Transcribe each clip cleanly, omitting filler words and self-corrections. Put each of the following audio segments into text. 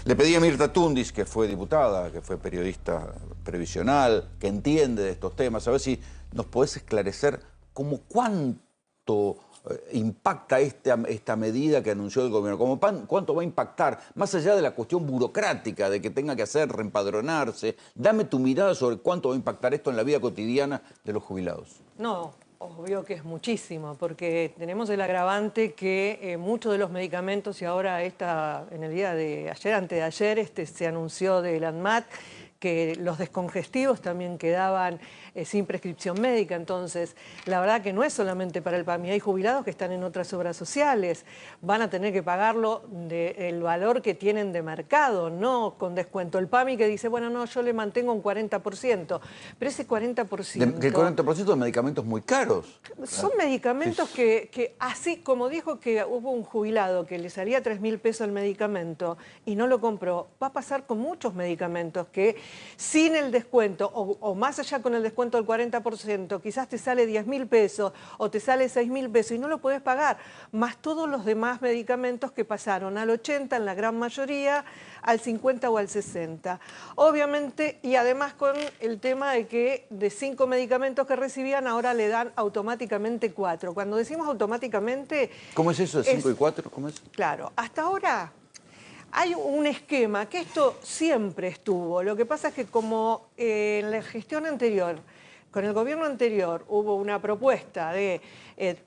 Le pedí a Mirta Tundis, que fue diputada, que fue periodista previsional, que entiende de estos temas, a ver si nos podés esclarecer cuánto impacta esta medida que anunció el gobierno, cuánto va a impactar, más allá de la cuestión burocrática, de que tenga que hacer reempadronarse. Dame tu mirada sobre cuánto va a impactar esto en la vida cotidiana de los jubilados. No, obvio que es muchísimo, porque tenemos el agravante que muchos de los medicamentos, y ahora en el día de ayer, antes de ayer, se anunció del ANMAT, que los descongestivos también quedaban sin prescripción médica. Entonces, la verdad que no es solamente para el PAMI, hay jubilados que están en otras obras sociales, van a tener que pagarlo del valor que tienen de mercado, no con descuento. El PAMI que dice, bueno, no, yo le mantengo un 40%, pero ese 40%... El 40% de medicamentos muy caros. Son medicamentos que, así como dijo que hubo un jubilado que le salía 3.000 pesos el medicamento y no lo compró, va a pasar con muchos medicamentos que sin el descuento o más allá con el descuento del 40%, quizás te sale 10.000 pesos o te sale 6.000 pesos y no lo puedes pagar, más todos los demás medicamentos que pasaron al 80 en la gran mayoría, al 50 o al 60. Obviamente, y además con el tema de que de 5 medicamentos que recibían ahora le dan automáticamente 4. Cuando decimos automáticamente... ¿Cómo es eso de 5 y 4? ¿Cómo es? Claro, hasta ahora... Hay un esquema, que esto siempre estuvo. Lo que pasa es que como en la gestión anterior, con el gobierno anterior, hubo una propuesta de,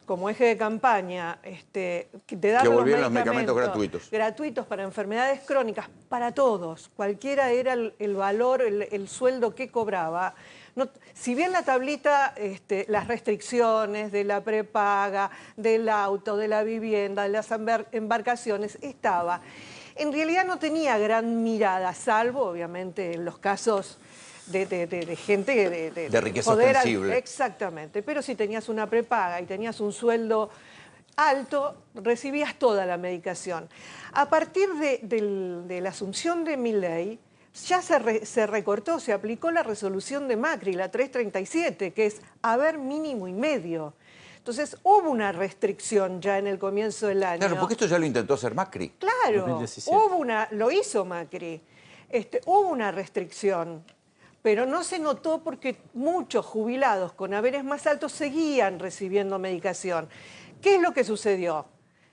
como eje de campaña, de dar que volvieran los medicamentos gratuitos. Gratuitos para enfermedades crónicas, para todos. Cualquiera era el valor, el sueldo que cobraba. No, si bien la tablita, las restricciones de la prepaga, del auto, de la vivienda, de las embarcaciones, estaba... En realidad no tenía gran mirada, salvo, obviamente, en los casos de gente de riqueza poder ostensible. Exactamente, pero si tenías una prepaga y tenías un sueldo alto, recibías toda la medicación. A partir de la asunción de Milei, ya se recortó, se aplicó la resolución de Macri, la 337, que es haber mínimo y medio. Entonces, hubo una restricción ya en el comienzo del año. Claro, porque esto ya lo intentó hacer Macri. Claro, 2017. Lo hizo Macri. Hubo una restricción, pero no se notó porque muchos jubilados con haberes más altos seguían recibiendo medicación. ¿Qué es lo que sucedió?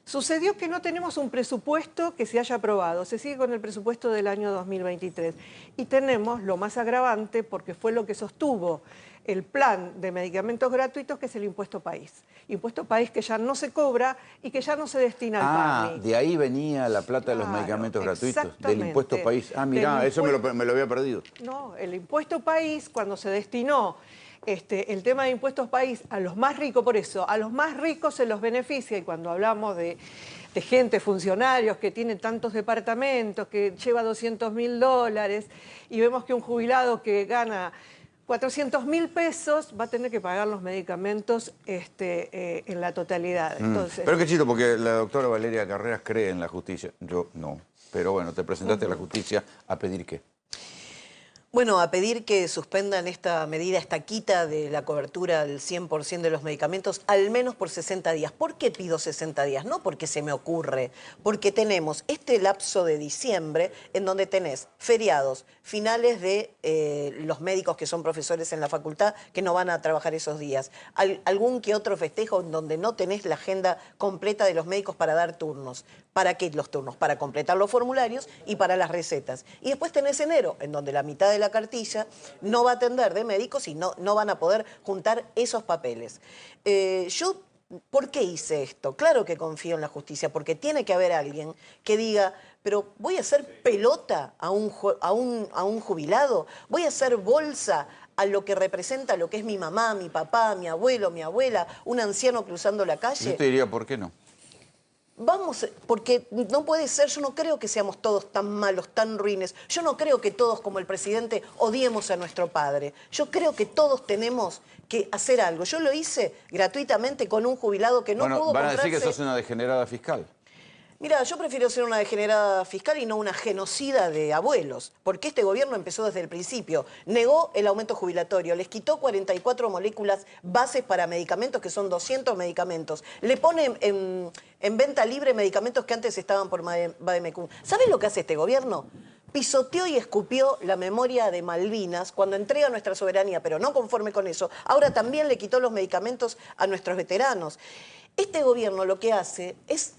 Sucedió que no tenemos un presupuesto que se haya aprobado, se sigue con el presupuesto del año 2023. Y tenemos lo más agravante, porque fue lo que sostuvo el plan de medicamentos gratuitos, que es el impuesto país. Impuesto país que ya no se cobra y que ya no se destina al PAMI. De ahí venía la plata de los medicamentos gratuitos, del impuesto país. Ah, mirá, eso me lo había perdido. No, el impuesto país, cuando se destinó el tema de impuestos país a los más ricos, por eso, a los más ricos se los beneficia, y cuando hablamos de gente, funcionarios que tienen tantos departamentos, que lleva $200.000, y vemos que un jubilado que gana 400.000 pesos va a tener que pagar los medicamentos en la totalidad. Entonces, pero qué chido, porque la doctora Valeria Carreras cree en la justicia. Yo no. Pero bueno, te presentaste a la justicia a pedir qué. Bueno, a pedir que suspendan esta medida, esta quita de la cobertura del 100% de los medicamentos, al menos por 60 días. ¿Por qué pido 60 días? No porque se me ocurre, porque tenemos este lapso de diciembre en donde tenés feriados, finales de los médicos que son profesores en la facultad que no van a trabajar esos días, algún que otro festejo en donde no tenés la agenda completa de los médicos para dar turnos. ¿Para qué los turnos? Para completar los formularios y para las recetas. Y después tenés enero, en donde la mitad de la cartilla no va a atender de médicos y no van a poder juntar esos papeles. Yo, ¿por qué hice esto? Claro que confío en la justicia, porque tiene que haber alguien que diga, pero voy a hacer pelota a un jubilado, voy a hacer bolsa a lo que representa lo que es mi mamá, mi papá, mi abuelo, mi abuela, un anciano cruzando la calle. Yo te diría, ¿por qué no? Vamos, porque no puede ser, yo no creo que seamos todos tan malos, tan ruines. Yo no creo que todos, como el presidente, odiemos a nuestro padre. Yo creo que todos tenemos que hacer algo. Yo lo hice gratuitamente con un jubilado que no pudo comprarse... Van a decir que sos una degenerada fiscal. Mira, yo prefiero ser una degenerada fiscal y no una genocida de abuelos, porque este gobierno empezó desde el principio, negó el aumento jubilatorio, les quitó 44 moléculas bases para medicamentos, que son 200 medicamentos, le pone en venta libre medicamentos que antes estaban por Bademecum. ¿Sabes lo que hace este gobierno? Pisoteó y escupió la memoria de Malvinas cuando entrega nuestra soberanía, pero no conforme con eso, ahora también le quitó los medicamentos a nuestros veteranos. Este gobierno lo que hace es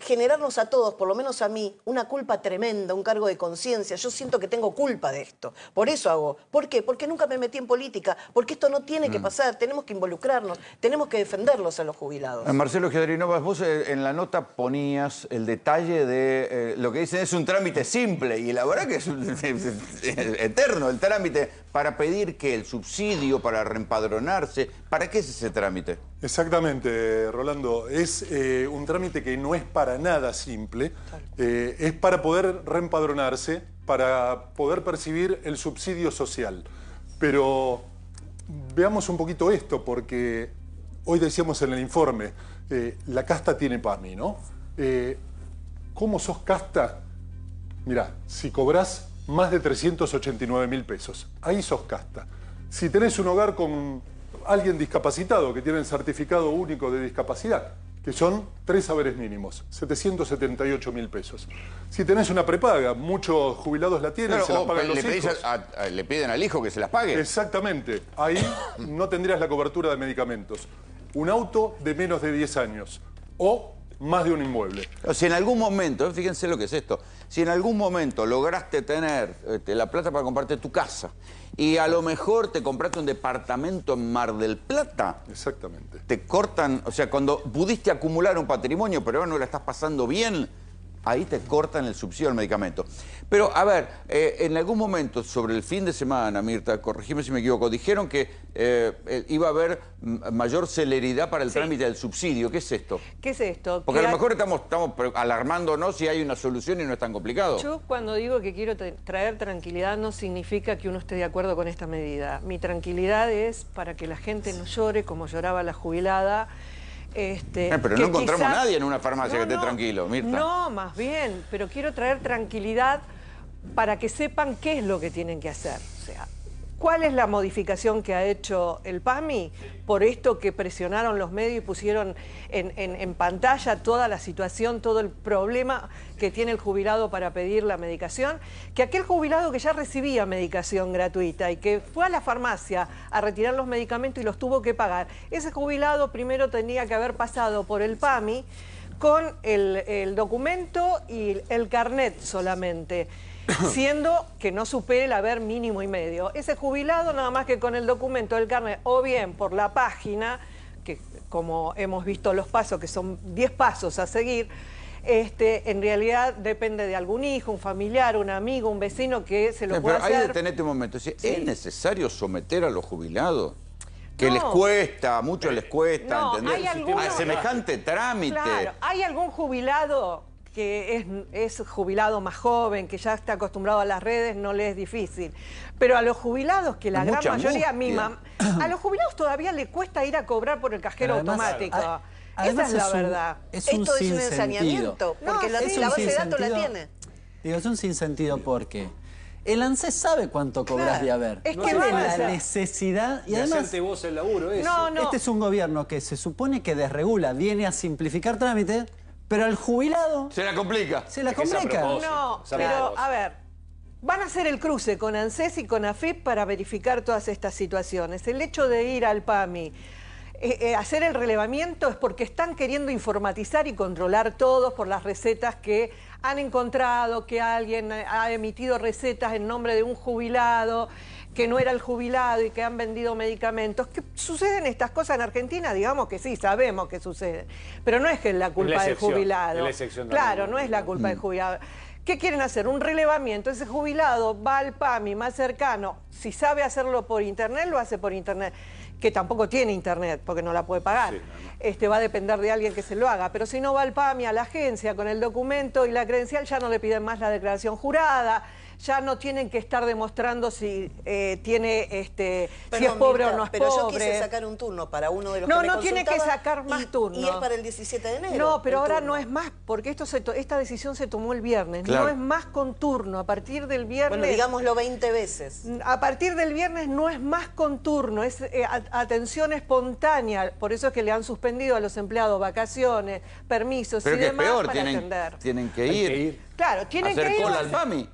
generarnos a todos, por lo menos a mí, una culpa tremenda, un cargo de conciencia. Yo siento que tengo culpa de esto. Por eso hago. ¿Por qué? Porque nunca me metí en política. Porque esto no tiene que pasar. Tenemos que involucrarnos. Tenemos que defenderlos a los jubilados. Marcelo Giardrinovas, vos en la nota ponías el detalle de lo que dicen es un trámite simple. Y la verdad que es eterno el trámite para pedir que el subsidio, para reempadronarse. ¿Para qué es ese trámite? Exactamente, Rolando. Es un trámite que no es para nada simple. Es para poder reempadronarse, para poder percibir el subsidio social. Pero veamos un poquito esto, porque hoy decíamos en el informe, la casta tiene PAMI, ¿no? ¿Cómo sos casta? Mirá, si cobrás más de 389.000 pesos, ahí sos casta. Si tenés un hogar con alguien discapacitado que tiene el certificado único de discapacidad, que son 3 saberes mínimos, 778.000 pesos. Si tenés una prepaga, muchos jubilados la tienen, se la pagan los hijos. Le piden al hijo que se las pague. Exactamente. Ahí no tendrías la cobertura de medicamentos. Un auto de menos de 10 años o más de un inmueble. Si en algún momento, fíjense lo que es esto, si en algún momento lograste tener la plata para comprarte tu casa y a lo mejor te compraste un departamento en Mar del Plata, exactamente, te cortan, o sea, cuando pudiste acumular un patrimonio pero ahora no la estás pasando bien, ahí te cortan el subsidio al medicamento. Pero, a ver, en algún momento, sobre el fin de semana, Mirta, corregime si me equivoco, dijeron que iba a haber mayor celeridad para el trámite del subsidio. ¿Qué es esto? ¿Qué es esto? Porque a lo mejor estamos alarmándonos si hay una solución y no es tan complicado. Yo cuando digo que quiero traer tranquilidad no significa que uno esté de acuerdo con esta medida. Mi tranquilidad es para que la gente no llore como lloraba la jubilada. Pero no encontramos a nadie en una farmacia que esté tranquilo, Mirta. No, más bien, pero quiero traer tranquilidad para que sepan qué es lo que tienen que hacer. O sea, ¿cuál es la modificación que ha hecho el PAMI? Por esto que presionaron los medios y pusieron en pantalla toda la situación, todo el problema que tiene el jubilado para pedir la medicación, que aquel jubilado que ya recibía medicación gratuita y que fue a la farmacia a retirar los medicamentos y los tuvo que pagar, ese jubilado primero tenía que haber pasado por el PAMI con el documento y el carnet solamente, siendo que no supere el haber mínimo y medio. Ese jubilado nada más que con el documento del carnet o bien por la página, que como hemos visto los pasos, que son 10 pasos a seguir, en realidad depende de algún hijo, un familiar, un amigo, un vecino que se lo pueda hacer. Pero ahí detenete un momento. ¿Es necesario someter a los jubilados? Que No. les cuesta, a muchos les cuesta, No, ¿entendés? hay algunos- A semejante trámite. Claro, hay algún jubilado que es jubilado más joven, que ya está acostumbrado a las redes, no le es difícil. Pero a los jubilados, que la gran Mucha mayoría, angustia. a los jubilados todavía le cuesta ir a cobrar por el cajero Además, automático. además Esa es la es un- verdad. Es Esto es un sinsentido. ensañamiento, porque No, sí, la base de un datos la sinsentido. tiene. Digo, es un sinsentido porque el ANSES sabe cuánto cobras Claro, de haber. es que ¿Cuál van es a la hacer- necesidad? Y de además, hacerte vos el laburo ese. No, no. este es un gobierno que se supone que desregula, viene a simplificar trámites, pero al jubilado Se la complica. se la Es que es a complica. propósito. No, Sabe pero vos. a ver, van a hacer el cruce con ANSES y con AFIP para verificar todas estas situaciones. El hecho de ir al PAMI, hacer el relevamiento es porque están queriendo informatizar y controlar todos por las recetas que han encontrado, que alguien ha emitido recetas en nombre de un jubilado, que no era el jubilado y que han vendido medicamentos. ¿Que suceden estas cosas en Argentina? Digamos que sí, sabemos que suceden. Pero no es que es la culpa del excepción, jubilado. es la excepción Claro, también. no es la culpa del jubilado. ¿Qué quieren hacer? Un relevamiento. Ese jubilado va al PAMI más cercano. Si sabe hacerlo por internet, lo hace por internet. Que tampoco tiene internet, porque no la puede pagar. Va a depender de alguien que se lo haga. Pero si no va al PAMI, a la agencia, con el documento y la credencial, ya no le piden más la declaración jurada. ya no tienen que estar demostrando si tiene si es Perdón, pobre Mirta, o no es pero pobre. yo quise sacar un turno para uno de los No, que me no tiene que consultaba sacar más turnos. Y es para el 17 de enero. No, pero el ahora turno. no es más, porque esta decisión se tomó el viernes. Claro. No es más con turno. A partir del viernes... Bueno, digámoslo 20 veces. A partir del viernes no es más con turno, es atención espontánea. Por eso es que le han suspendido a los empleados vacaciones, permisos Pero y que es demás peor, para atender. tienen que ir. Claro, tienen Hacer que ir. cola al PAMI.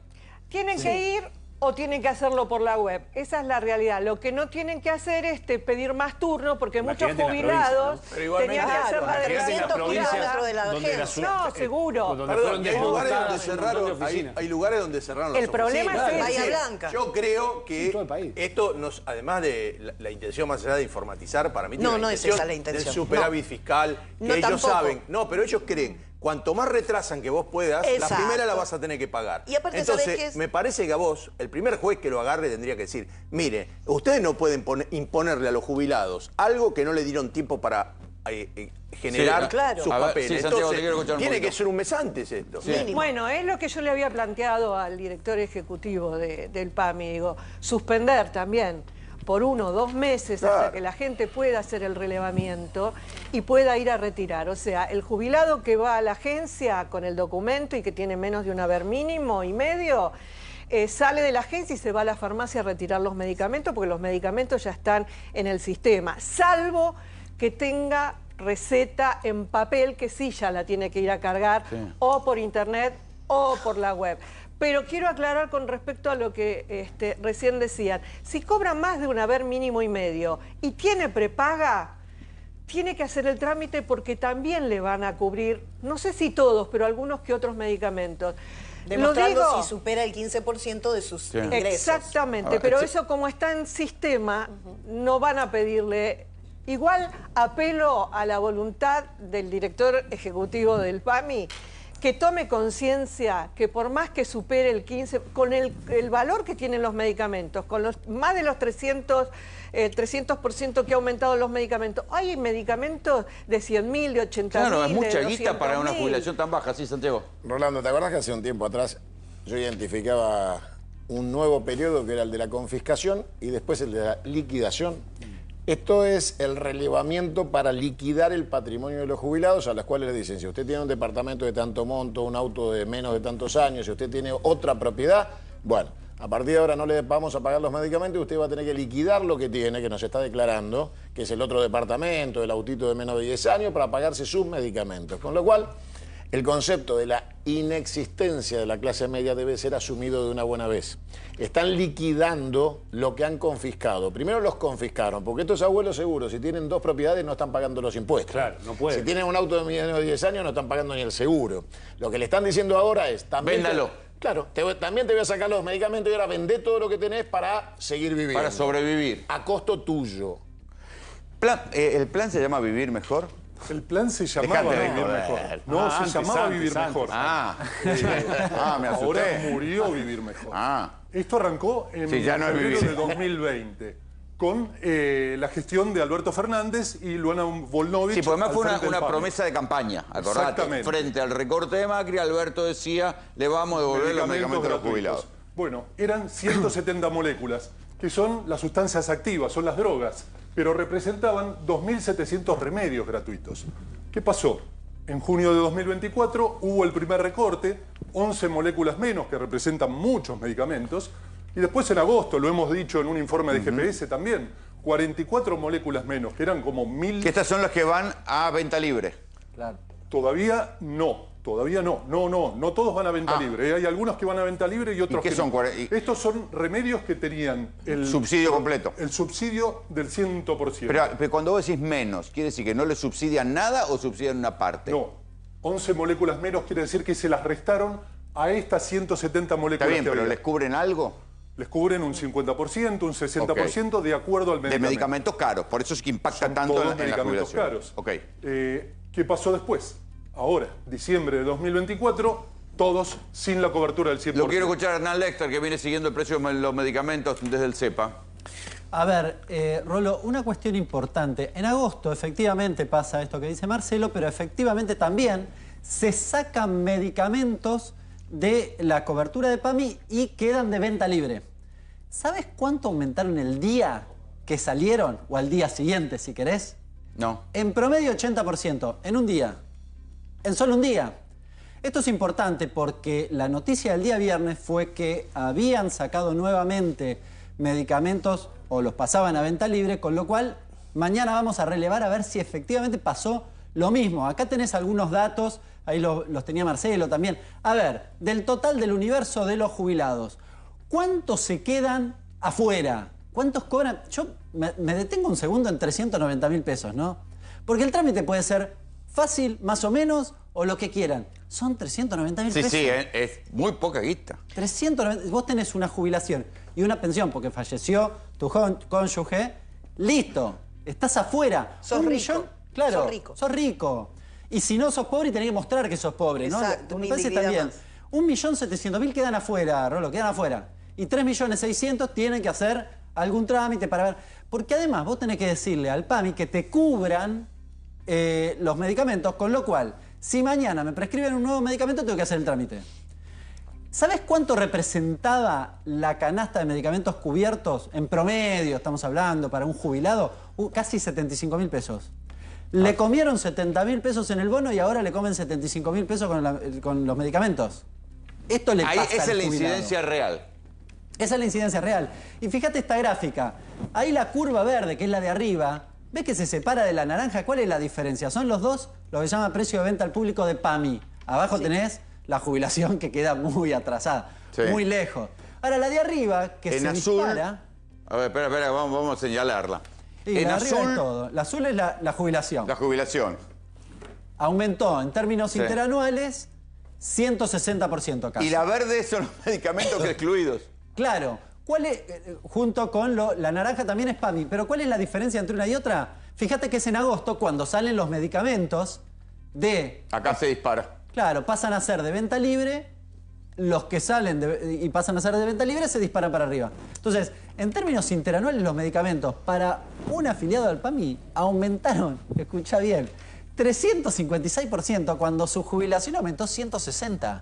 Tienen que ir o tienen que hacerlo por la web. Esa es la realidad. Lo que no tienen que hacer es pedir más turno, porque muchos Imagínate en la jubilados provincia, ¿no? Pero igualmente, tenían que hacer la imagínate en la 300 provincia kilómetros de la donde agencia. No, seguro. Donde Perdón, fueron y hay lugares donde desmontadas un montón de cerraron, oficinas. hay lugares donde cerraron las El problema oficinas. es Bahía ese. Blanca. Yo creo En que todo el país. esto nos, además de la intención más allá de informatizar, para mí No, tiene no la es intención esa la intención. del superávit fiscal, que No, ellos tampoco. saben. No, pero ellos creen, cuanto más retrasan que vos puedas, Exacto. la primera la vas a tener que pagar. Y aparte, entonces, ¿sabés qué es? me parece que a vos, el primer juez que lo agarre tendría que decir, mire, ustedes no pueden imponerle a los jubilados algo que no le dieron tiempo para generar Sí, claro. sus A ver, papeles. sí, Santiago, te Entonces, quiero escuchar un tiene poquito. que ser un mes antes esto. Mínimo. Bueno, es lo que yo le había planteado al director ejecutivo del PAMI. Digo, suspender también por 1 o 2 meses hasta Claro. que la gente pueda hacer el relevamiento y pueda ir a retirar. O sea, el jubilado que va a la agencia con el documento y que tiene menos de un haber mínimo y medio, sale de la agencia y se va a la farmacia a retirar los medicamentos, porque los medicamentos ya están en el sistema, salvo que tenga receta en papel, que sí ya la tiene que ir a cargar, o por internet o por la web. Pero quiero aclarar con respecto a lo que recién decían. Si cobra más de un haber mínimo y medio y tiene prepaga, tiene que hacer el trámite porque también le van a cubrir, no sé si todos, pero algunos que otros medicamentos. Demostrando Lo digo, si supera el 15% de sus ingresos. exactamente, Ah, pero este- eso como está en sistema, no van a pedirle. Igual apelo a la voluntad del director ejecutivo del PAMI, que tome conciencia que por más que supere el 15, con el valor que tienen los medicamentos, con los más de los 300% que ha aumentado los medicamentos, hay medicamentos de 100.000, de 80.000, Claro, es mucha de guita para una 200.000. jubilación tan baja, ¿sí, Santiago? Rolando, ¿te acuerdas que hace un tiempo atrás yo identificaba un nuevo periodo que era el de la confiscación y después el de la liquidación? Esto es el relevamiento para liquidar el patrimonio de los jubilados, a los cuales le dicen, si usted tiene un departamento de tanto monto, un auto de menos de tantos años, si usted tiene otra propiedad, bueno, a partir de ahora no le vamos a pagar los medicamentos y usted va a tener que liquidar lo que tiene, que nos está declarando, que es el otro departamento, el autito de menos de 10 años, para pagarse sus medicamentos. Con lo cual, el concepto de la inexistencia de la clase media debe ser asumido de una buena vez. Están liquidando lo que han confiscado. Primero los confiscaron, porque estos abuelos seguros, si tienen 2 propiedades, no están pagando los impuestos. Claro, no pueden. Si tienen un auto de menos de 10 años, no están pagando ni el seguro. Lo que le están diciendo ahora es... también Véndalo. Claro, también te voy a sacar los medicamentos y ahora vendé todo lo que tenés para seguir viviendo. Para sobrevivir. A costo tuyo. ¿El plan se llama Vivir Mejor? El plan se llamaba Dejate de Vivir joder. Mejor. No, Ah, se antes, llamaba antes, Vivir antes. Mejor. Me asusté. Ahora murió Vivir Mejor. Ah. Esto arrancó en Sí, ya no es febrero vivir. de 2020 con la gestión de Alberto Fernández y Luana Volnovich. Sí, porque además al fue frente del una PAMI. promesa de campaña, acordate. Exactamente. Frente al recorte de Macri, Alberto decía, le vamos a devolver los medicamentos a los gratuitos. jubilados. Bueno, eran 170 moléculas, que son las sustancias activas, son las drogas, pero representaban 2.700 remedios gratuitos. ¿Qué pasó? En junio de 2024 hubo el primer recorte, 11 moléculas menos, que representan muchos medicamentos, y después en agosto, lo hemos dicho en un informe de GPS también, 44 moléculas menos, que eran como 1.000... Que estas son las que van a venta libre. Claro. Todavía no. No todos van a venta libre. Hay algunos que van a venta libre y otros qué que son? no. Estos son remedios que tenían el Subsidio completo. El subsidio del 100%. Pero cuando vos decís menos, ¿quiere decir que no le subsidian nada o subsidian una parte? No, 11 moléculas menos quiere decir que se las restaron a estas 170 Está moléculas bien, que pero había. ¿les cubren algo? Les cubren un 50%, un 60% de acuerdo al De medicamento. medicamentos caros, por eso es que impacta Son tanto todos en la medicamentos jubilación. caros. Ok. ¿Qué pasó después? Ahora, diciembre de 2024, todos sin la cobertura del 100%. Lo quiero escuchar a Hernán Lexter, que viene siguiendo el precio de los medicamentos desde el CEPA. A ver, Rolo, una cuestión importante. En agosto efectivamente pasa esto que dice Marcelo, pero efectivamente también se sacan medicamentos de la cobertura de PAMI y quedan de venta libre. ¿Sabes cuánto aumentaron el día que salieron? O al día siguiente, si querés. No. En promedio 80%, en un día. En solo un día. Esto es importante porque la noticia del día viernes fue que habían sacado nuevamente medicamentos o los pasaban a venta libre, con lo cual mañana vamos a relevar a ver si efectivamente pasó lo mismo. Acá tenés algunos datos, ahí los tenía Marcelo también. A ver, del total del universo de los jubilados, ¿cuántos se quedan afuera? ¿Cuántos cobran? Yo me detengo un segundo en 390.000 pesos, ¿no? Porque el trámite puede ser fácil, más o menos, o lo que quieran. Son 390.000 pesos. Sí, es muy poca guita. 390, vos tenés una jubilación y una pensión porque falleció tu cónyuge, listo, estás afuera. Sos un rico. millón, claro, Sos rico. sos rico. Y si no sos pobre, tenés que mostrar que sos pobre, ¿no? Exacto, Me una parece indignidad también. más. 1.700.000 quedan afuera, Rolo, quedan afuera. Y 3.600.000 tienen que hacer algún trámite para ver. Porque además vos tenés que decirle al PAMI que te cubran los medicamentos, con lo cual, si mañana me prescriben un nuevo medicamento, tengo que hacer el trámite. ¿Sabés cuánto representaba la canasta de medicamentos cubiertos en promedio, estamos hablando, para un jubilado? Casi 75.000 pesos. Le comieron 70.000 pesos en el bono y ahora le comen 75.000 pesos con los medicamentos. Esto le pasa al Esa es la jubilado. incidencia real. Esa es la incidencia real. Y fíjate esta gráfica. Ahí la curva verde, que es la de arriba, ¿ves que se separa de la naranja? ¿Cuál es la diferencia? Son los dos lo que se llama precio de venta al público de PAMI. Abajo tenés la jubilación que queda muy atrasada, Sí. muy lejos. Ahora, la de arriba, que En se azul. dispara... A ver, espera, vamos a señalarla. Sí, En la de arriba es azul, todo. La azul es la jubilación. la jubilación. Aumentó en términos Sí. interanuales 160% acá. Y la verde son los medicamentos excluidos. Claro. ¿Cuál es, junto con la naranja también es PAMI, pero ¿cuál es la diferencia entre una y otra? Fíjate que es en agosto cuando salen los medicamentos de... Acá se dispara. Claro, pasan a ser de venta libre, los que salen y pasan a ser de venta libre se disparan para arriba. Entonces, en términos interanuales, los medicamentos para un afiliado al PAMI aumentaron, escucha bien, 356% cuando su jubilación aumentó 160%.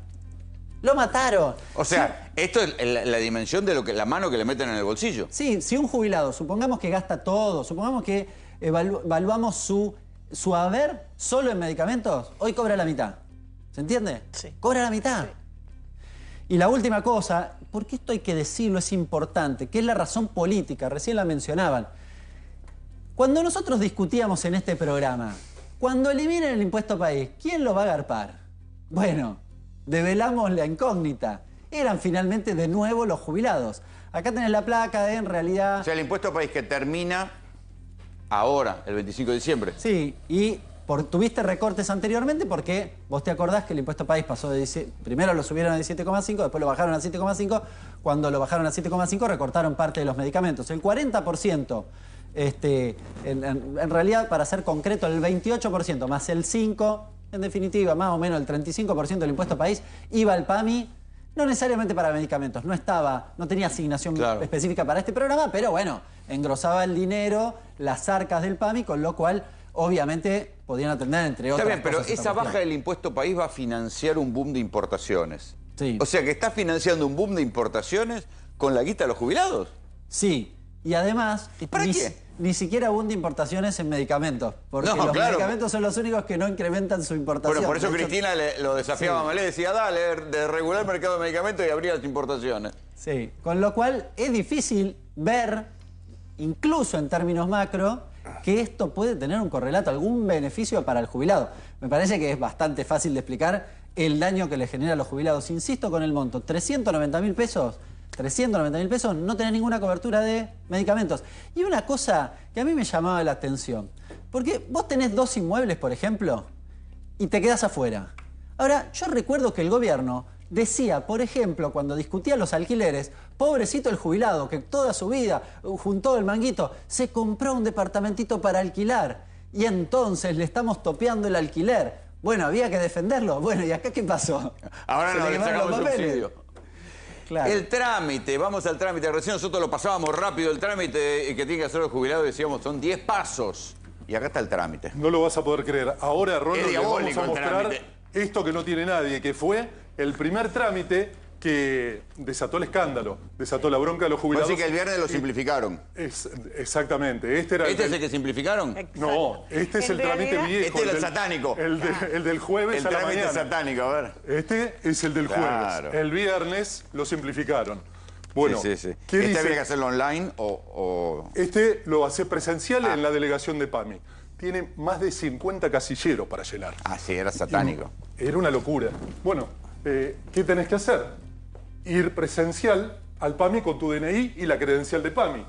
Lo mataron. O sea, esto es la dimensión de la mano que le meten en el bolsillo. Sí, si un jubilado, supongamos que gasta todo, supongamos que evaluamos su haber solo en medicamentos, hoy cobra la mitad. ¿Se entiende? Sí. Cobra la mitad. Sí. Y la última cosa, porque esto hay que decirlo, es importante, que es la razón política, recién la mencionaban. Cuando nosotros discutíamos en este programa, cuando eliminen el impuesto país, ¿quién lo va a agarpar? Bueno, develamos la incógnita. Eran finalmente de nuevo los jubilados. Acá tenés la placa de, en realidad... O sea, el impuesto país que termina ahora, el 25 de diciembre. Sí, y tuviste recortes anteriormente porque vos te acordás que el impuesto país pasó de... Primero lo subieron a 17,5, después lo bajaron a 7,5. Cuando lo bajaron a 7,5 recortaron parte de los medicamentos. El 40%, en realidad, para ser concreto, el 28% más el 5%, en definitiva, más o menos el 35% del impuesto país iba al PAMI, no necesariamente para medicamentos, no tenía asignación específica para este programa, pero bueno, engrosaba el dinero, las arcas del PAMI, con lo cual, obviamente, podían atender entre otras cosas. Está bien, pero esa baja del impuesto país va a financiar un boom de importaciones. Sí. O sea, que está financiando un boom de importaciones con la guita de los jubilados. Sí, y además... ¿Para qué? Ni siquiera abunda importaciones en medicamentos, porque los medicamentos son los únicos que no incrementan su importación. Bueno, por eso Cristina lo desafiaba a Malé, decía, dale, de regular el mercado de medicamentos y abrir las importaciones. Sí, con lo cual es difícil ver, incluso en términos macro, que esto puede tener un correlato, algún beneficio para el jubilado. Me parece que es bastante fácil de explicar el daño que le genera a los jubilados. Insisto con el monto, 390.000 pesos... 390.000 pesos, no tenés ninguna cobertura de medicamentos. Y una cosa que a mí me llamaba la atención, porque vos tenés 2 inmuebles, por ejemplo, y te quedás afuera. Ahora, yo recuerdo que el gobierno decía, por ejemplo, cuando discutía los alquileres, pobrecito el jubilado, que toda su vida juntó el manguito, se compró un departamentito para alquilar, y entonces le estamos topeando el alquiler. Bueno, había que defenderlo. Bueno, ¿y acá qué pasó? Ahora no le sacamos el subsidio. Claro. El trámite, vamos al trámite. Recién nosotros lo pasábamos rápido, el trámite que tiene que hacer el jubilado, decíamos, son 10 pasos. Y acá está el trámite. No lo vas a poder creer. Ahora, Rolando, Es les vamos diabólico a el mostrar trámite. esto que no tiene nadie, que fue el primer trámite que desató el escándalo, desató la bronca de los jubilados. Así que el viernes lo simplificaron. Exactamente. ¿Este era es el que simplificaron? No, este es el trámite viejo. Este es el satánico. El del jueves a la mañana. El trámite satánico, a ver. Este es el del jueves. Claro. El viernes lo simplificaron. Bueno, sí. ¿qué dice? habría que hacerlo online o...? Este lo hace presencial en la delegación de PAMI. Tiene más de 50 casilleros para llenar. Ah, sí, era satánico. Era una locura. Bueno, ¿qué tenés que hacer? Ir presencial al PAMI con tu DNI y la credencial de PAMI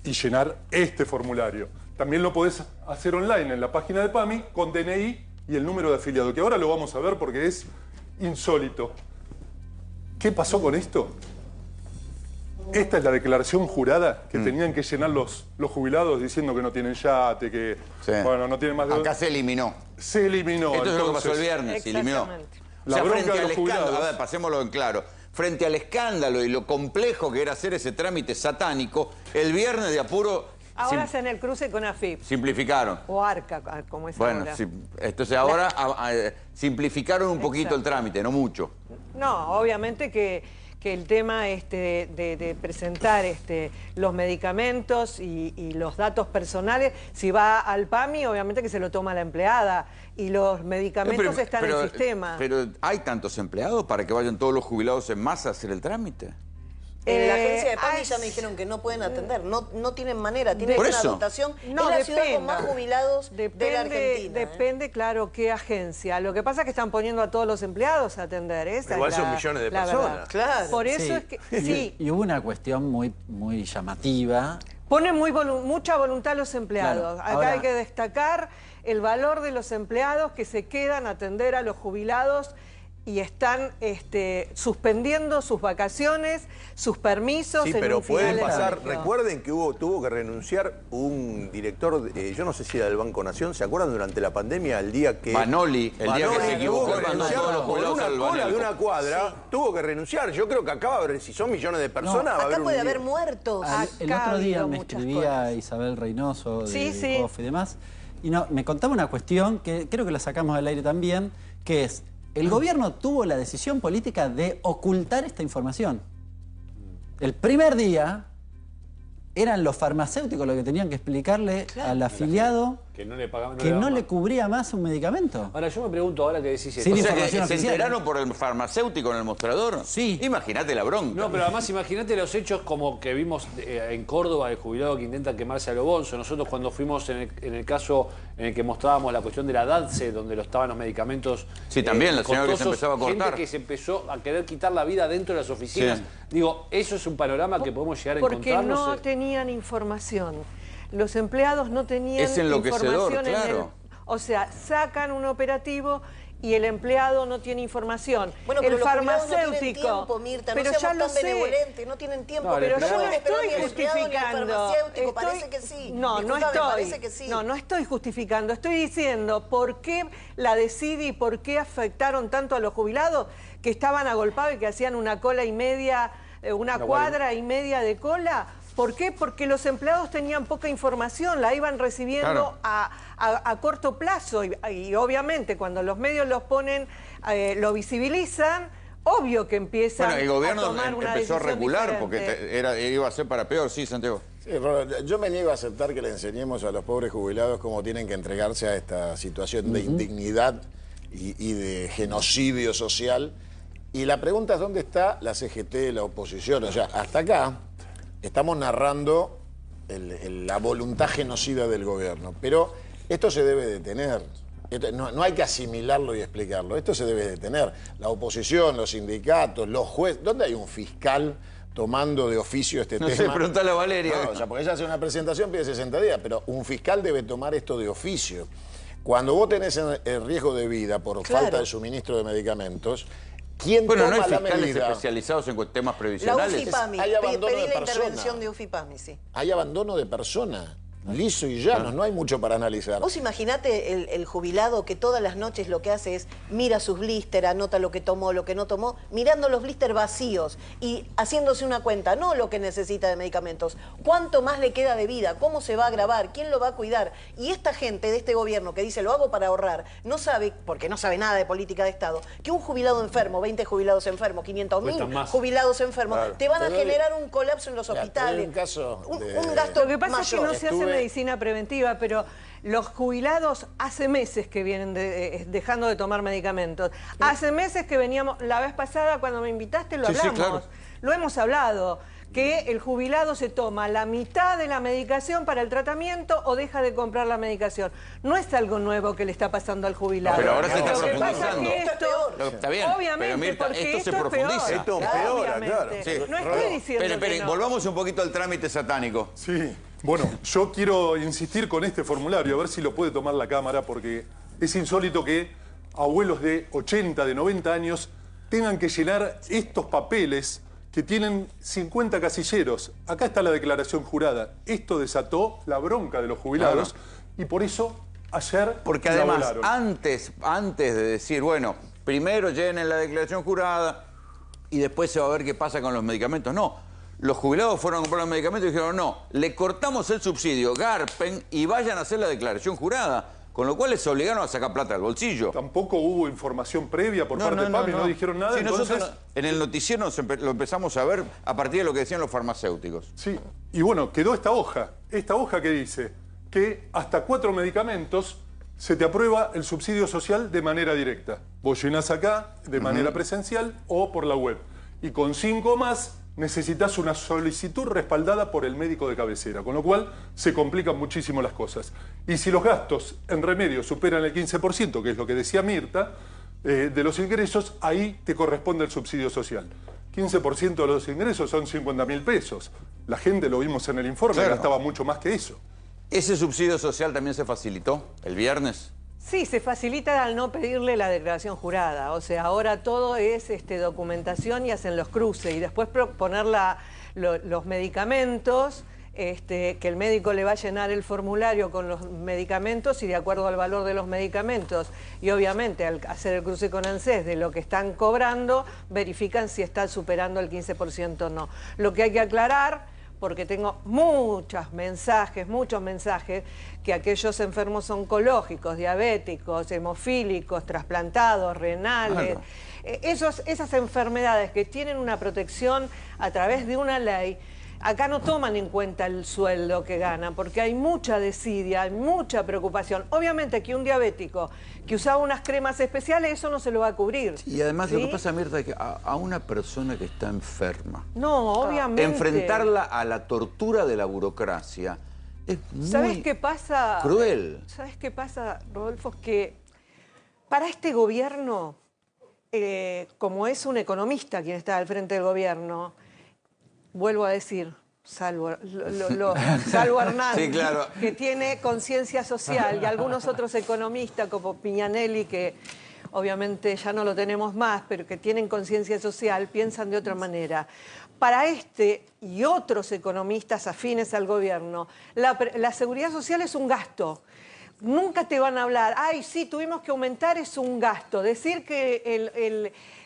y llenar este formulario. También lo podés hacer online en la página de PAMI con DNI y el número de afiliado, que ahora lo vamos a ver porque es insólito. ¿Qué pasó con esto? Esta es la declaración jurada que tenían que llenar los jubilados diciendo que no tienen yate, que bueno, no tienen más de... Acá se eliminó. Se eliminó. Esto es lo que pasó el viernes, se eliminó. La bronca frente de al los escándalo, jubilados. a ver, pasémoslo en claro. Frente al escándalo y lo complejo que era hacer ese trámite satánico, el viernes de apuro Ahora hacen el cruce con AFIP. simplificaron. O ARCA, como es Bueno, ahora. entonces ahora simplificaron un poquito el trámite, no mucho. No, obviamente que el tema de presentar los medicamentos y los datos personales, si va al PAMI, obviamente que se lo toma la empleada y los medicamentos están en el sistema. Pero ¿hay tantos empleados para que vayan todos los jubilados en masa a hacer el trámite? En la agencia de PAMI ya me dijeron que no pueden atender, no tienen manera, tienen ¿Por una eso? dotación. No, es la ciudad con depende. más jubilados de la Argentina. Depende, claro, qué agencia. Lo que pasa es que están poniendo a todos los empleados a atender. Igual son millones de personas. Verdad. Claro. Por eso Sí. es que sí, Y hubo una cuestión muy llamativa. ponen mucha voluntad los empleados. Claro, Acá ahora- hay que destacar el valor de los empleados que se quedan a atender a los jubilados y están suspendiendo sus vacaciones, sus permisos. Sí, en pero un final pueden de pasar. colegio. Recuerden que tuvo que renunciar un director, yo no sé si era del Banco Nación, ¿se acuerdan durante la pandemia, el día que... Banoli, el día que se equivocó, tuvo que mandó renunciar todos los por jubilados una al cola de Banelco. una cuadra, tuvo que renunciar. Yo creo que acá va a haber, si son millones de personas, va a haber Acá un... puede haber muertos. El Acá otro ha día habido me muchas escribía cosas. Isabel Reynoso de Sí. COF y demás, y me contaba una cuestión que creo que la sacamos al aire también, que es, el gobierno tuvo la decisión política de ocultar esta información. El primer día eran los farmacéuticos los que tenían que explicarle al afiliado Que no le pagaban. que no le cubría más un medicamento. Ahora, yo me pregunto, ahora que decís esto. Sí, O sea que información se oficial, enteraron por el farmacéutico en el mostrador. Sí. Imagínate la bronca. No, pero además imagínate los hechos como que vimos en Córdoba, el jubilado que intenta quemarse a lo bonzo. Nosotros cuando fuimos en el caso en el que mostrábamos la cuestión de la DATSE, donde estaban los medicamentos Sí, también, la señora que se costosos, empezaba a cortar. gente que se empezó a querer quitar la vida dentro de las oficinas. Sí. Digo, eso es un panorama que podemos llegar a Porque encontrarnos. no tenían información. Los empleados no tenían Es enloquecedor, información claro. o sea, sacan un operativo y el empleado no tiene información. Bueno, pero el los jubilados no tienen farmacéutico. tiempo, Mirta, pero no seamos ya lo tan sé. benevolentes, no tienen tiempo. No, Pero el yo empleado- no esperar estoy ni al empleado ni al justificando. farmacéutico, parece que sí. No, Disculpame, no estoy. parece que sí. No estoy justificando. Estoy diciendo por qué la decidí y por qué afectaron tanto a los jubilados que estaban agolpados y que hacían una cola y media, una cuadra y media de cola. ¿Por qué? Porque los empleados tenían poca información, la iban recibiendo Claro. a corto plazo y obviamente cuando los medios los ponen, lo visibilizan, obvio que empiezan Bueno, el gobierno a tomar una empezó a decisión regular diferente. porque iba a ser para peor, sí, Santiago. Sí, Ronald, yo me niego a aceptar que le enseñemos a los pobres jubilados cómo tienen que entregarse a esta situación de indignidad y de genocidio social. Y la pregunta es dónde está la CGT, la oposición. O sea, hasta acá estamos narrando la voluntad genocida del gobierno. Pero esto se debe detener. No hay que asimilarlo y explicarlo. Esto se debe detener. La oposición, los sindicatos, los jueces. ¿Dónde hay un fiscal tomando de oficio este No tema? sé, preguntale a Valeria. No, o sea, porque ella hace una presentación, pide 60 días, pero un fiscal debe tomar esto de oficio. Cuando vos tenés el riesgo de vida por falta de suministro de medicamentos, ¿quién Bueno, no toma hay la fiscales medida? especializados en temas La previsionales. UFIPAMI, Hay abandono pedí de la persona. intervención de UFIPAMI, sí. Hay abandono de persona. liso y llano, no hay mucho para analizar. Vos imaginate el jubilado que todas las noches lo que hace es mira sus blister, anota lo que tomó, lo que no tomó, mirando los blister vacíos y haciéndose una cuenta, no lo que necesita de medicamentos, cuánto más le queda de vida, cómo se va a agravar, quién lo va a cuidar. Y esta gente de este gobierno que dice lo hago para ahorrar, no sabe, porque no sabe nada de política de Estado, que un jubilado enfermo, 20 jubilados enfermos, 500.000 jubilados enfermos, te van a generar un colapso en los hospitales. Un caso un gasto Lo que pasa es que no se hace medicina preventiva, pero los jubilados hace meses que vienen dejando de tomar medicamentos. Hace meses que veníamos, la vez pasada cuando me invitaste lo hablamos, claro. Lo hemos hablado, que el jubilado se toma la mitad de la medicación para el tratamiento o deja de comprar la medicación. No es algo nuevo que le está pasando al jubilado. Pero ahora se está Lo que pasa es profundizando. que esto, Está bien, obviamente, pero Mirta, porque esto se profundiza. Esto empeora, obviamente. claro. Sí. No estoy diciendo Esperen, que no. volvamos un poquito al trámite satánico. Sí, bueno, yo quiero insistir con este formulario, a ver si lo puede tomar la cámara, porque es insólito que abuelos de 80, de 90 años tengan que llenar estos papeles que tienen 50 casilleros. Acá está la declaración jurada. Esto desató la bronca de los jubilados y por eso ayer Porque la además, volaron. antes de decir, bueno, primero llenen la declaración jurada y después se va a ver qué pasa con los medicamentos. No, los jubilados fueron a comprar los medicamentos y dijeron, no, le cortamos el subsidio, garpen y vayan a hacer la declaración jurada. Con lo cual les obligaron a sacar plata del bolsillo. Tampoco hubo información previa por parte de PAMI, no dijeron nada. Sí, entonces... nosotros en el noticiero lo empezamos a ver a partir de lo que decían los farmacéuticos. Sí, y bueno, quedó esta hoja que dice que hasta 4 medicamentos se te aprueba el subsidio social de manera directa. Vos llenás acá de manera presencial o por la web. Y con 5 más necesitas una solicitud respaldada por el médico de cabecera, con lo cual se complican muchísimo las cosas. Y si los gastos en remedios superan el 15%, que es lo que decía Mirta, de los ingresos, ahí te corresponde el subsidio social. 15% de los ingresos son 50.000 pesos. La gente, lo vimos en el informe, gastaba mucho más que eso. ¿Ese subsidio social también se facilitó el viernes? Sí, se facilita al no pedirle la declaración jurada. O sea, ahora todo es documentación y hacen los cruces. Y después poner los medicamentos, que el médico le va a llenar el formulario con los medicamentos y de acuerdo al valor de los medicamentos. Y obviamente al hacer el cruce con ANSES de lo que están cobrando, verifican si está superando el 15% o no. Lo que hay que aclarar, porque tengo muchos mensajes, que aquellos enfermos oncológicos, diabéticos, hemofílicos, trasplantados, renales, esas enfermedades que tienen una protección a través de una ley, acá no toman en cuenta el sueldo que ganan, porque hay mucha desidia, hay mucha preocupación. Obviamente que un diabético que usaba unas cremas especiales, eso no se lo va a cubrir. Y además lo que pasa, Mirta, es que a una persona que está enferma, no, obviamente, enfrentarla a la tortura de la burocracia es muy ¿sabes qué pasa? Cruel. ¿Sabes qué pasa, Rodolfo? Que para este gobierno, como es un economista quien está al frente del gobierno, vuelvo a decir, salvo Hernández, sí, claro, que tiene conciencia social, y algunos otros economistas como Piñanelli, que obviamente ya no lo tenemos más, pero que tienen conciencia social, piensan de otra manera. Para este y otros economistas afines al gobierno, la seguridad social es un gasto. Nunca te van a hablar, ay, sí, tuvimos que aumentar, es un gasto. Decir que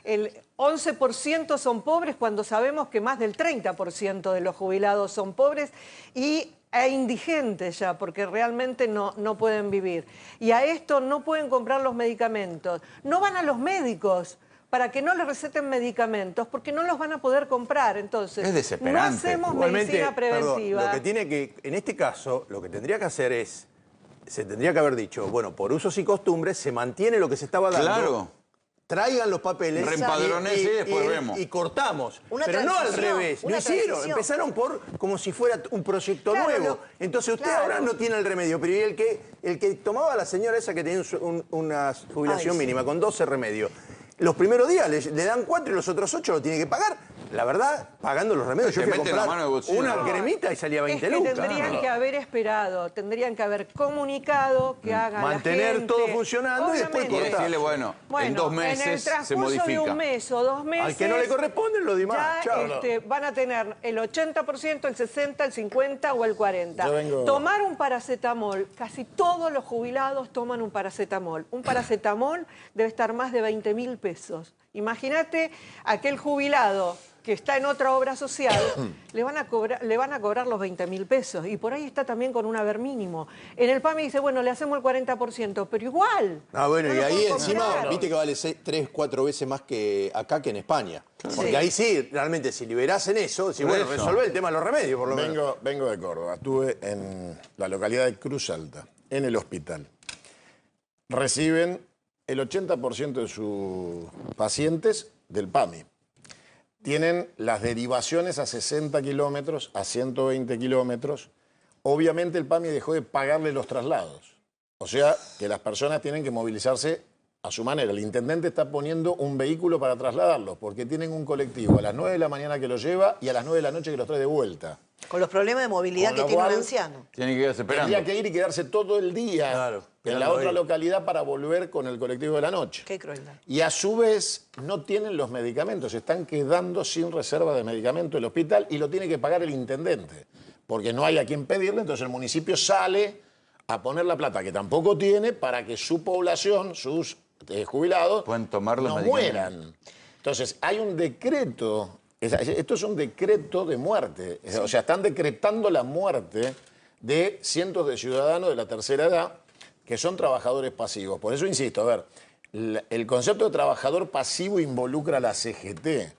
el 11% son pobres cuando sabemos que más del 30% de los jubilados son pobres e indigentes ya, porque realmente no pueden vivir. Y a esto no pueden comprar los medicamentos. No van a los médicos para que no les receten medicamentos, porque no los van a poder comprar. Entonces, es desesperante. No hacemos medicina preventiva. Perdón, lo que tiene que, en este caso, lo que tendría que hacer es, se tendría que haber dicho, bueno, por usos y costumbres se mantiene lo que se estaba dando. Claro. Traigan los papeles reempadronese y después vemos. Y cortamos. Una pero no al revés. Lo hicieron. transición. Empezaron por como si fuera un proyecto nuevo. Entonces usted ahora no tiene el remedio. Pero ¿y el que tomaba la señora esa que tenía una jubilación mínima con 12 remedios? Los primeros días le dan 4 y los otros 8 lo tiene que pagar. la verdad, pagando los remedios, yo Te fui a meten la comprar mano en el bolsillo, una ¿no? cremita y salía 20 Es que lucas. tendrían que haber esperado, tendrían que haber comunicado que haga Mantener la gente. todo funcionando y después Obviamente. Y decirle, bueno, en 2 meses en el se transcurso de modifica. un mes o 2 meses. Al que no le corresponde lo demás. Ya Chao. van a tener el 80%, el 60%, el 50% o el 40%. Yo vengo- Tomar un paracetamol, casi todos los jubilados toman un paracetamol. Un paracetamol debe estar más de 20.000 pesos. Imagínate aquel jubilado que está en otra obra social, le van a cobrar los 20.000 pesos. Y por ahí está también con un haber mínimo. En el PAMI dice, bueno, le hacemos el 40%, pero igual. Ah, bueno, no y lo ahí puedo encima, comprar. viste que vale 3, 4 veces más que acá que en España. Porque Sí. ahí sí, realmente, si liberasen eso, si Por bueno, eso. resolver el tema de los remedios, por lo menos. Vengo de Córdoba. Estuve en la localidad de Cruz Alta, en el hospital. Reciben el 80% de sus pacientes del PAMI. Tienen las derivaciones a 60 kilómetros, a 120 kilómetros. Obviamente el PAMI dejó de pagarle los traslados. O sea, que las personas tienen que movilizarse a su manera. El intendente está poniendo un vehículo para trasladarlos, porque tienen un colectivo a las 9 de la mañana que los lleva y a las 9 de la noche que los trae de vuelta. Con los problemas de movilidad Con que lo tiene un cual- anciano. Tiene que quedarse esperando. Tendría que ir y quedarse todo el día Claro, en la esperando otra ahí. localidad para volver con el colectivo de la noche. Qué crueldad. Y a su vez no tienen los medicamentos, se están quedando sin reserva de medicamento el hospital y lo tiene que pagar el intendente, porque no hay a quien pedirle, entonces el municipio sale a poner la plata que tampoco tiene para que su población, sus jubilados, Pueden tomar los no medicamentos. mueran. Entonces hay un decreto, esto es un decreto de muerte, o sea, están decretando la muerte de cientos de ciudadanos de la tercera edad que son trabajadores pasivos. Por eso insisto, a ver, el concepto de trabajador pasivo involucra a la CGT.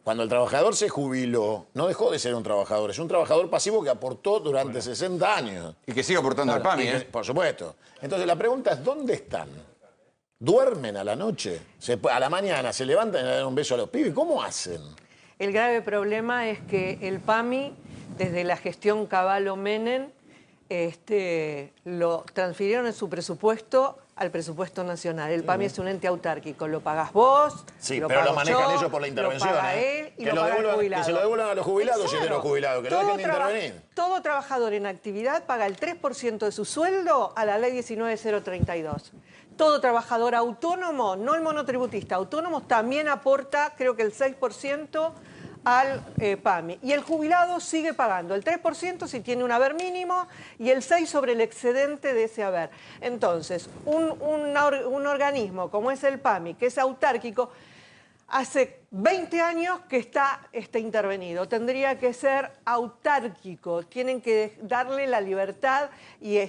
Cuando el trabajador se jubiló, no dejó de ser un trabajador, es un trabajador pasivo que aportó durante 60 años. Y que siga aportando al PAMI, Y que- ¿eh? Por supuesto. Entonces la pregunta es, ¿dónde están? ¿Duermen a la noche? A la mañana se levantan y le dan un beso a los pibes. ¿Cómo hacen? El grave problema es que el PAMI, desde la gestión Cavallo-Menem, lo transfirieron en su presupuesto al presupuesto nacional. El PAMI es un ente autárquico, lo pagás vos, Sí, lo pero lo pago manejan yo, ellos por la intervención. lo paga él y que, lo paga el jubilado. que se lo devuelvan a los jubilados y de los jubilados, que lo dejen de intervenir. Todo trabajador en actividad paga el 3% de su sueldo a la ley 19032. Todo trabajador autónomo, no el monotributista, autónomo también aporta, creo que el 6% al PAMI. Y el jubilado sigue pagando el 3% si tiene un haber mínimo y el 6% sobre el excedente de ese haber. Entonces, un organismo como es el PAMI, que es autárquico, hace 20 años que está intervenido. Tendría que ser autárquico. Tienen que darle la libertad y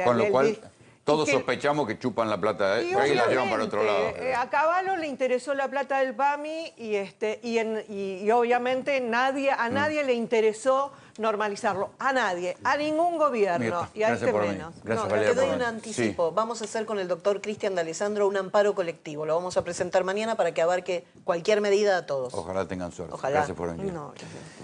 Con lo cual, todos y que- sospechamos que chupan la plata, y por ahí la llevan para otro lado. obviamente, a Cavallo le interesó la plata del PAMI y obviamente a nadie le interesó normalizarlo. A nadie, a ningún gobierno. Mirta, Y a gracias este por venir. menos. Gracias, No, Valeria, Te doy por un venir. anticipo. Vamos a hacer con el doctor Cristian D'Alessandro un amparo colectivo. Lo vamos a presentar mañana para que abarque cualquier medida a todos. Ojalá tengan suerte. Ojalá. Gracias por venir. No, gracias.